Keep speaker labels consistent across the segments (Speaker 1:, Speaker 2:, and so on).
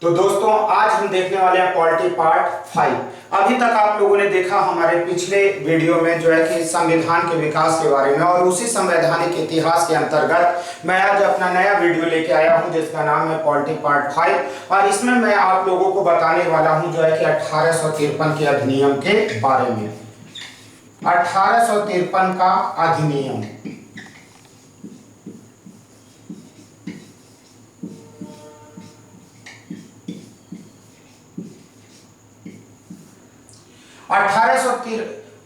Speaker 1: तो दोस्तों आज हम देखने वाले हैं पॉलिटी पार्ट 5। अभी तक आप लोगों ने देखा हमारे पिछले वीडियो में जो है कि संविधान के विकास के बारे में, और उसी संवैधानिक इतिहास के अंतर्गत मैं आज अपना नया वीडियो लेके आया हूं जिसका नाम है पॉलिटी पार्ट 5। और इसमें मैं आप लोगों को बताने वाला हूं जो है कि 1853 के अधिनियम के बारे में। 1853 का अधिनियम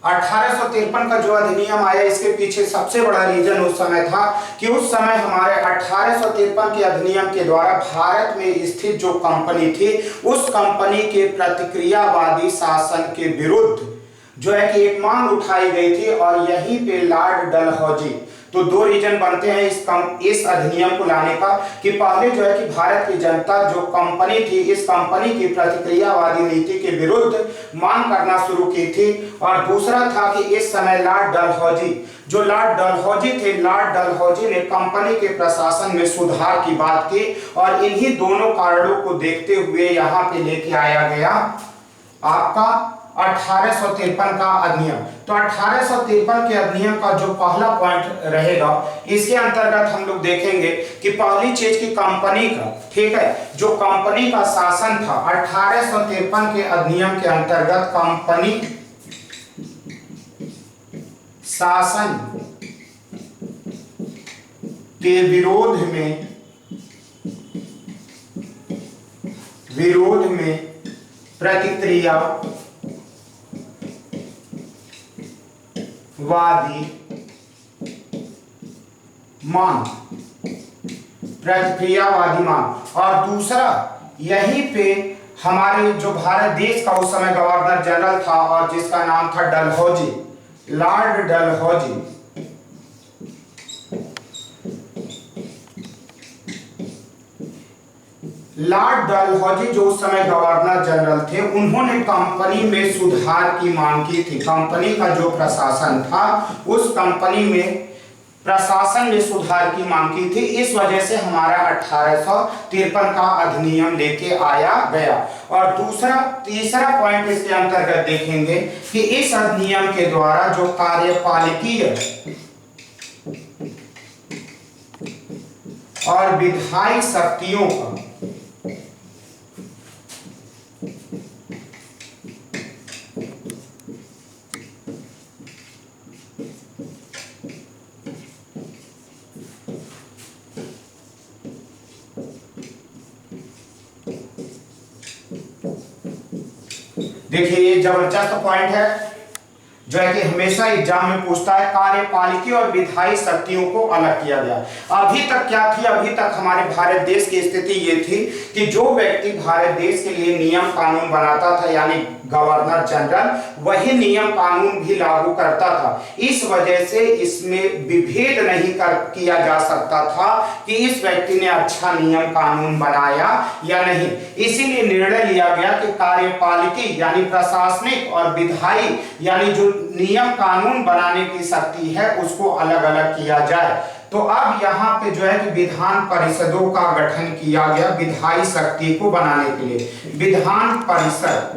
Speaker 1: 1853 का जो अधिनियम आया, इसके पीछे सबसे बड़ा रीजन उस समय था कि उस समय हमारे 1853 के अधिनियम के द्वारा भारत में स्थित जो कंपनी थी उस कंपनी के प्रतिक्रियावादी शासन के विरुद्ध जो है कि एक मांग उठाई गई थी। और यहीं पे लॉर्ड डलहौजी, तो दो रीजन बनते हैं इस अधिनियम को लाने का कि पहले जो है कि भारत की जनता जो कंपनी थी इस कंपनी की प्रतिक्रियावादी नीति के विरुद्ध मांग करना शुरू की थी, और दूसरा था कि इस समय लॉर्ड डलहौजी थे, लॉर्ड डलहौजी ने कंपनी के प्रशासन में सुधार की बात की। और इन्हीं दोनों कारणों को देखते हुए यहाँ पे लेके आया गया आपका 1853 का अधिनियम। तो 1853 के अधिनियम का जो पहला पॉइंट रहेगा, इसके अंतर्गत हम लोग देखेंगे कि पहली चीज की कंपनी का, ठीक है, जो कंपनी का शासन था 1853 के अधिनियम के अंतर्गत कंपनी शासन के विरोध में प्रतिक्रियावादी मांग। और दूसरा यहीं पे हमारे जो भारत देश का उस समय गवर्नर जनरल था और जिसका नाम था डलहौजी, लॉर्ड डलहौजी, जो उस समय गवर्नर जनरल थे, उन्होंने कंपनी में सुधार की मांग की थी। कंपनी का जो प्रशासन था उस कंपनी में प्रशासन ने सुधार की मांग की थी। इस वजह से हमारा 1853 का अधिनियम लेके आया गया। और तीसरा पॉइंट इसके अंतर्गत देखेंगे कि इस अधिनियम के द्वारा जो कार्यपालिकीय और विधायी शक्तियों का देखिए, ये जबरदस्त पॉइंट है जो है कि हमेशा एग्जाम में पूछता है। कार्यपालिकीय और विधायी शक्तियों को अलग किया गया। अभी तक क्या थी? अभी तक हमारे भारत देश की स्थिति ये थी कि जो व्यक्ति भारत देश के लिए नियम कानून बनाता था, यानी गवर्नर जनरल, वही नियम कानून भी लागू करता था। इस वजह से इसमें विभेद नहीं किया जा सकता था कि इस व्यक्ति ने अच्छा नियम कानून बनाया या नहीं। इसीलिए निर्णय लिया गया कि कार्यपालिकी यानी प्रशासनिक और विधायी यानी जो नियम कानून बनाने की शक्ति है उसको अलग अलग किया जाए। तो अब यहाँ पे जो है कि विधान परिषदों का गठन किया गया विधायी शक्ति को बनाने के लिए। विधान परिषद,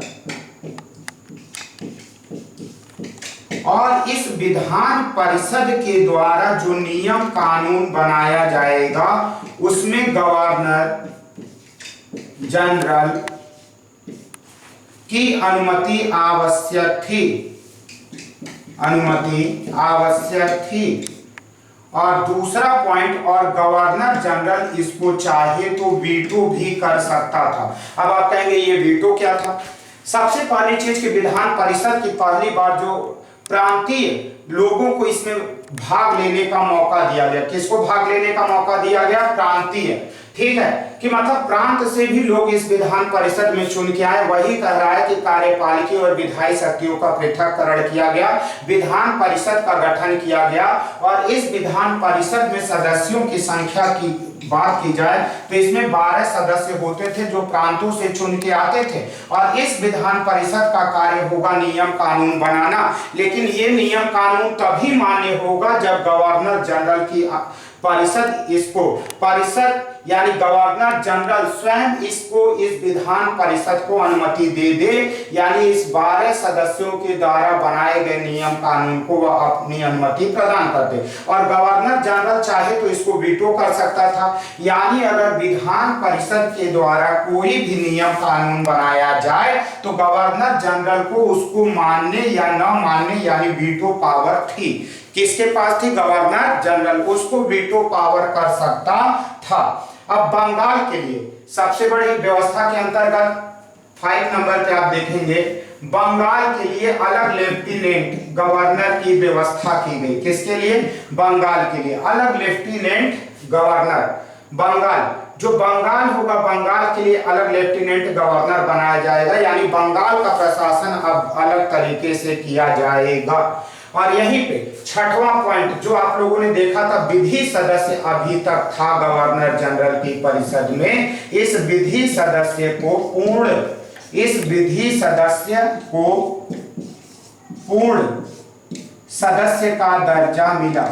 Speaker 1: और इस विधान परिषद के द्वारा जो नियम कानून बनाया जाएगा उसमें गवर्नर जनरल की अनुमति आवश्यक थी। और दूसरा पॉइंट, और गवर्नर जनरल इसको चाहे तो वीटो भी कर सकता था। अब आप कहेंगे ये वीटो क्या था? सबसे पहली चीज कि विधान परिषद की पहली बार जो प्रांतीय लोगों को इसमें भाग लेने का मौका दिया गया। किसको भाग लेने का मौका दिया गया? प्रांतीय, ठीक है, कि मतलब प्रांत से भी लोग इस विधान परिषद में चुन के आए। वही कह रहा है कि कार्यपालिकी और विधायी शक्तियों का पृथक्करण किया गया, विधान परिषद का गठन किया गया। और इस विधान परिषद में सदस्यों की संख्या की बात की जाए तो इसमें 12 सदस्य होते थे जो प्रांतों से चुन के आते थे। और इस विधान परिषद का कार्य होगा नियम कानून बनाना। लेकिन ये नियम कानून तभी मान्य होगा जब गवर्नर जनरल की परिषद यानी गवर्नर जनरल स्वयं इसको इस विधान परिषद को अनुमति दे दे, यानी इस 12 सदस्यों के द्वारा बनाए गए नियम कानून को वह अपनी अनुमति प्रदान कर दे। और गवर्नर जनरल चाहे तो इसको वीटो कर सकता था, यानी अगर विधान परिषद के द्वारा कोई भी नियम कानून बनाया जाए तो गवर्नर जनरल को उसको मानने या न मानने यानी वीटो पावर थी। किसके पास थी? गवर्नर जनरल, उसको वीटो पावर कर सकता था। अब बंगाल के लिए सबसे बड़ी व्यवस्था के अंतर्गत 5 नंबर पे आप देखेंगे बंगाल के लिए अलग लेफ्टिनेंट गवर्नर की व्यवस्था की गई। किसके लिए? बंगाल के लिए अलग लेफ्टिनेंट गवर्नर। बंगाल जो बंगाल होगा, बंगाल के लिए अलग लेफ्टिनेंट गवर्नर बनाया जाएगा, यानी बंगाल का प्रशासन अब अलग तरीके से किया जाएगा। और यहीं पे 6वां पॉइंट जो आप लोगों ने देखा था, विधि सदस्य अभी तक था गवर्नर जनरल की परिषद में, इस विधि सदस्य को पूर्ण सदस्य का दर्जा मिला,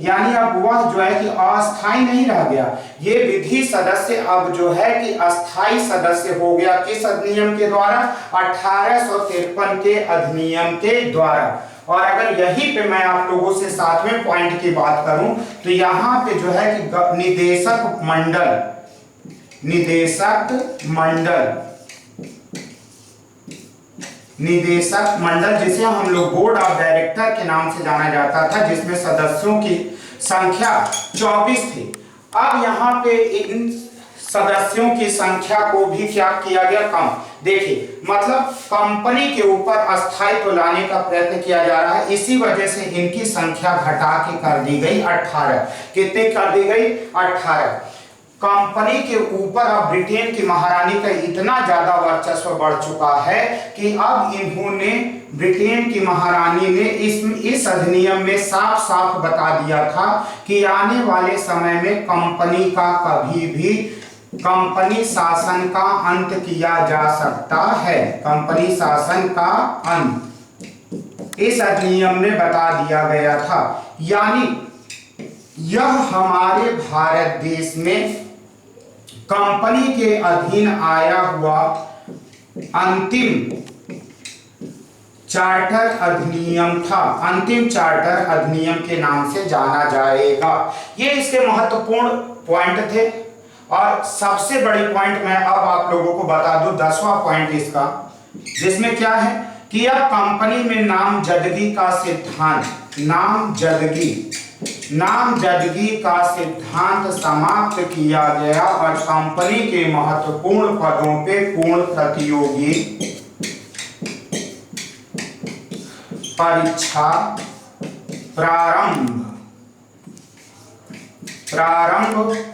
Speaker 1: यानी अब वह जो है कि अस्थायी नहीं रह गया। ये विधि सदस्य अब जो है कि अस्थायी सदस्य हो गया। किस अधिनियम के द्वारा? 1853 के अधिनियम के द्वारा। और अगर यहीं पे मैं आप लोगों से 7वें पॉइंट की बात करूं तो यहाँ पे जो है कि निदेशक मंडल जिसे हम लोग बोर्ड ऑफ डायरेक्टर के नाम से जाना जाता था, जिसमें सदस्यों की संख्या 24 थी। अब यहाँ पे इन सदस्यों की संख्या को भी क्या किया गया? कम। देखिए, मतलब कंपनी के ऊपर अस्थायित्व लाने का प्रयत्न किया जा रहा है, इसी वजह से इनकी संख्या घटा के कर दी गई 18। कितने कर दी गई? 18। कंपनी के ऊपर अब ब्रिटेन की महारानी का इतना ज्यादा वर्चस्व बढ़ चुका है कि अब इन्होंने ब्रिटेन की महारानी ने इस अधिनियम में साफ साफ बता दिया था कि आने वाले समय में कंपनी का कभी भी कंपनी शासन का अंत किया जा सकता है। कंपनी शासन का अंत इस अधिनियम में बता दिया गया था, यानी यह हमारे भारत देश में कंपनी के अधीन आया हुआ अंतिम चार्टर अधिनियम था। अंतिम चार्टर अधिनियम के नाम से जाना जाएगा। ये इसके महत्वपूर्ण पॉइंट थे। और सबसे बड़ी पॉइंट मैं अब आप लोगों को बता दूं, 10वां पॉइंट इसका, जिसमें क्या है कि अब कंपनी में नामजदगी का सिद्धांत, नामजदगी का सिद्धांत समाप्त किया गया और कंपनी के महत्वपूर्ण पदों पे पूर्ण प्रतियोगी परीक्षा प्रारंभ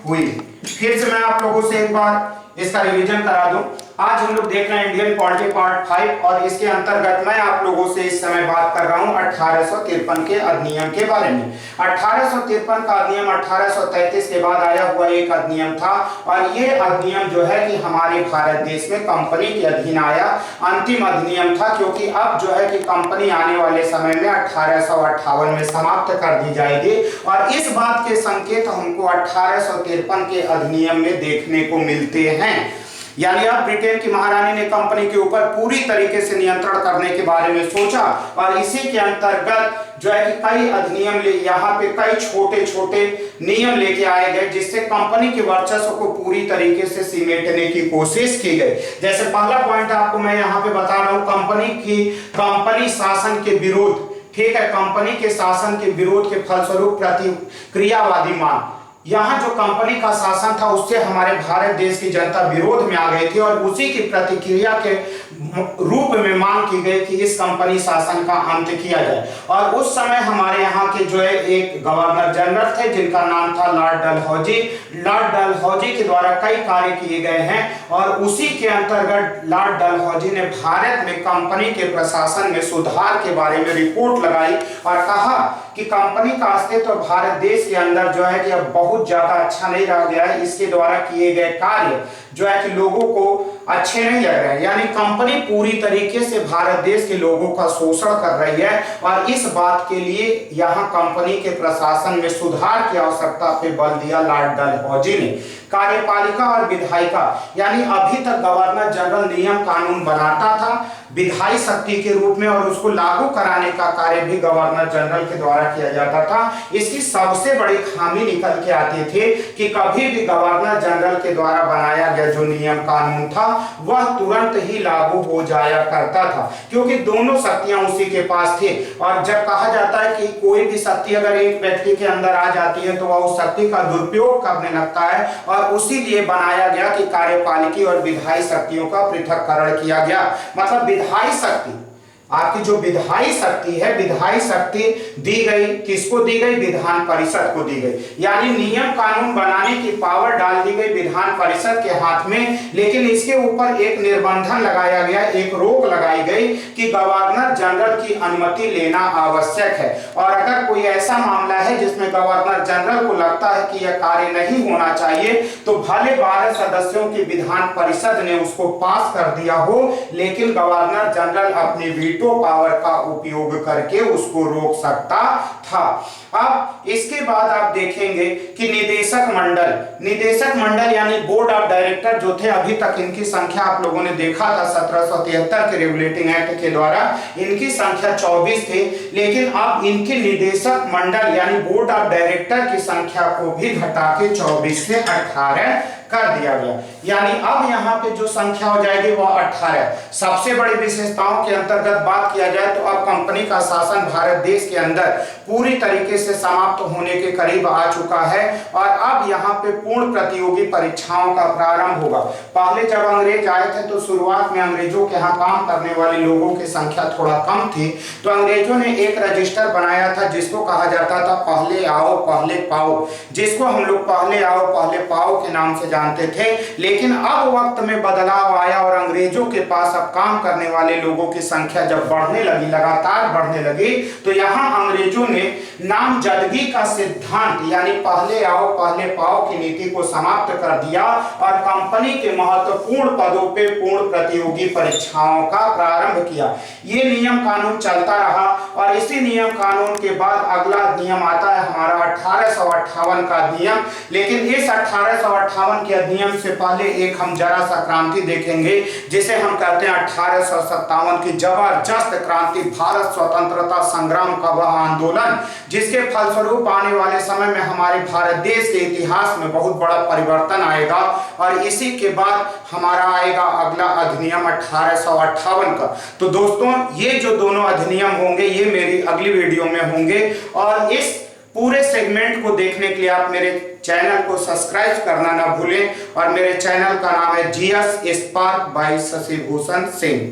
Speaker 1: हुई। फिर से मैं आप लोगों से एक बार इसका रिवीजन करा दूं। आज हम लोग देख रहे हैं इंडियन पॉलिटी पार्ट 5 और इसके अंतर्गत मैं आप लोगों से इस समय बात कर रहा हूं 1853 के अधिनियम के बारे में। 1853 का अधिनियम 1833 के बाद आया हुआ एक अधिनियम था और ये अधिनियम जो है कि हमारे भारत देश में कंपनी के अधीन आया अंतिम अधिनियम था, क्योंकि अब जो है कि कंपनी आने वाले समय में 1858 में समाप्त कर दी जाएगी और इस बात के संकेत हमको 1853 के अधिनियम में देखने को मिलते हैं। यानी अब ब्रिटेन की महारानी ने कंपनी के ऊपर पूरी तरीके से नियंत्रण करने के बारे में सोचा और इसी के अंतर्गत जो है कि कई अधिनियम यहाँ पे कई छोटे छोटे नियम लेके आए गए, जिससे कंपनी के वर्चस्व को पूरी तरीके से सिमेटने की कोशिश की गई। जैसे पहला पॉइंट आपको मैं यहाँ पे बता रहा हूँ, कंपनी शासन के विरोध। ठीक है, कंपनी के शासन के विरोध के फलस्वरूप प्रतिक्रियावादी मांग। यहाँ जो कंपनी का शासन था उससे हमारे भारत देश की जनता विरोध में आ गई थी और उसी की प्रतिक्रिया के रूप में मांग की गई कि इस कंपनी शासन का अंत किया जाए। और उस समय हमारे यहाँ के जो है एक गवर्नर जनरल थे जिनका नाम था लॉर्ड डलहौजी। लॉर्ड डलहौजी के द्वारा कई कार्य किए गए हैं और उसी के अंतर्गत लॉर्ड डलहौजी ने भारत में कंपनी के प्रशासन में सुधार के बारे में रिपोर्ट लगाई और कहा कि कंपनी का अस्तित्व भारत देश के अंदर जो है कि अब बहुत ज्यादा अच्छा नहीं रह गया है। इसके द्वारा किए गए कार्य जो है कि लोगों को अच्छे नहीं लग रहे हैं, यानी कंपनी पूरी तरीके से भारत देश के लोगों का शोषण कर रही है और इस बात के लिए यहाँ कंपनी के प्रशासन में सुधार की आवश्यकता पे बल दिया लॉर्ड डलहौजी ने। कार्यपालिका और विधायिका, यानी अभी तक गवर्नर जनरल नियम कानून बनाता था विधायी शक्ति के रूप में और उसको लागू कराने का कार्य भी गवर्नर जनरल के द्वारा किया जाता था। इसकी सबसे बड़ी खामी निकल के आती थी कि कभी भी गवर्नर जनरल के द्वारा बनाया गया जो नियम कानून था वह तुरंत ही लागू हो जाया करता था, क्योंकि दोनों शक्तियां उसी के पास थी। और जब कहा जाता है कि कोई भी शक्ति अगर एक व्यक्ति के अंदर आ जाती है तो वह उस शक्ति का दुरुपयोग करने लगता है, और उसीलिए बनाया गया कि कार्यपालिकी और विधायी शक्तियों का पृथक्करण किया गया। मतलब विधायी शक्ति, आपकी जो विधायी शक्ति है, विधायी शक्ति दी गई किसको दी गई? विधान परिषद को दी गई, यानी नियम कानून बनाने की पावर डाल दी गई विधान परिषद के हाथ में। लेकिन इसके ऊपर एक निर्बंधन लगाया गया, एक रोक लगाई गई कि गवर्नर जनरल की अनुमति लेना आवश्यक है, और अगर कोई ऐसा मामला है जिसमें गवर्नर जनरल को लगता है कि यह कार्य नहीं होना चाहिए तो भले 12 सदस्यों की विधान परिषद ने उसको पास कर दिया हो, लेकिन गवर्नर जनरल अपनी वीटो पावर का उपयोग करके उसको रोक सकता था। अब इसके बाद आप देखेंगे कि निदेशक मंडल यानी बोर्ड ऑफ डायरेक्टर जो थे, अभी तक इनकी संख्या आप लोगों ने देखा था 1773 के रेगुलेटिंग एक्ट के द्वारा इनकी संख्या 24 थी, लेकिन अब इनके निदेशक मंडल यानी बोर्ड ऑफ डायरेक्टर की संख्या को भी घटा के 24 से 18 कर दिया गया, यानी अब यहाँ पे जो संख्या हो जाएगी वह 18। सबसे बड़ी विशेषताओं के अंतर्गत बात किया जाए तो अब कंपनी का शासन भारत देश के अंदर पूरी तरीके से समाप्त होने के करीब आ चुका है, और अब यहाँ पे पूर्ण प्रतियोगी परीक्षाओं का प्रारंभ होगा। पहले जब अंग्रेज आए थे तो शुरुआत में अंग्रेजों के यहाँ काम करने वाले लोगों की संख्या थोड़ा कम थी, तो अंग्रेजों ने एक रजिस्टर बनाया था जिसको कहा जाता था पहले आओ पहले पाओ, जिसको हम लोग पहले आओ पहले पाओ के नाम से जानते थे। लेकिन अब वक्त में बदलाव आया और अंग्रेजों के पास अब काम करने वाले लोगों की संख्या जब बढ़ने लगी, लगातार बढ़ने लगी, तो यहाँ अंग्रेजों ने नामजदगी का सिद्धांत यानी पहले आओ पहले पाओ की नीति को समाप्त कर दिया और कंपनी के महत्वपूर्ण पदों पे पूर्ण प्रतियोगी परीक्षाओं का प्रारंभ किया। ये नियम कानून चलता रहा, और इसी नियम कानून के बाद अगला नियम आता है हमारा 1858 का अधिनियम। लेकिन इस 1858 के अधिनियम से पहले एक हम जरा सा क्रांति देखेंगे जिसे हम कहते हैं 1857 की जबरदस्त क्रांति, भारत स्वतंत्रता संग्राम का वह आंदोलन जिसके फलस्वरूप आने वाले समय में हमारे भारत देश के इतिहास में बहुत बड़ा परिवर्तन आएगा। और इसी के बाद हमारा आएगा अगला अधिनियम 1858 का। तो दोस्तों ये जो दोनों अधिनियम होंगे ये मेरी अगली वीडियो में होंगे, और इस पूरे सेगमेंट को देखने के लिए आप मेरे चैनल को सब्सक्राइब करना ना भूलें, और मेरे चैनल का नाम है GS Spark by Shashi Bhushan Singh.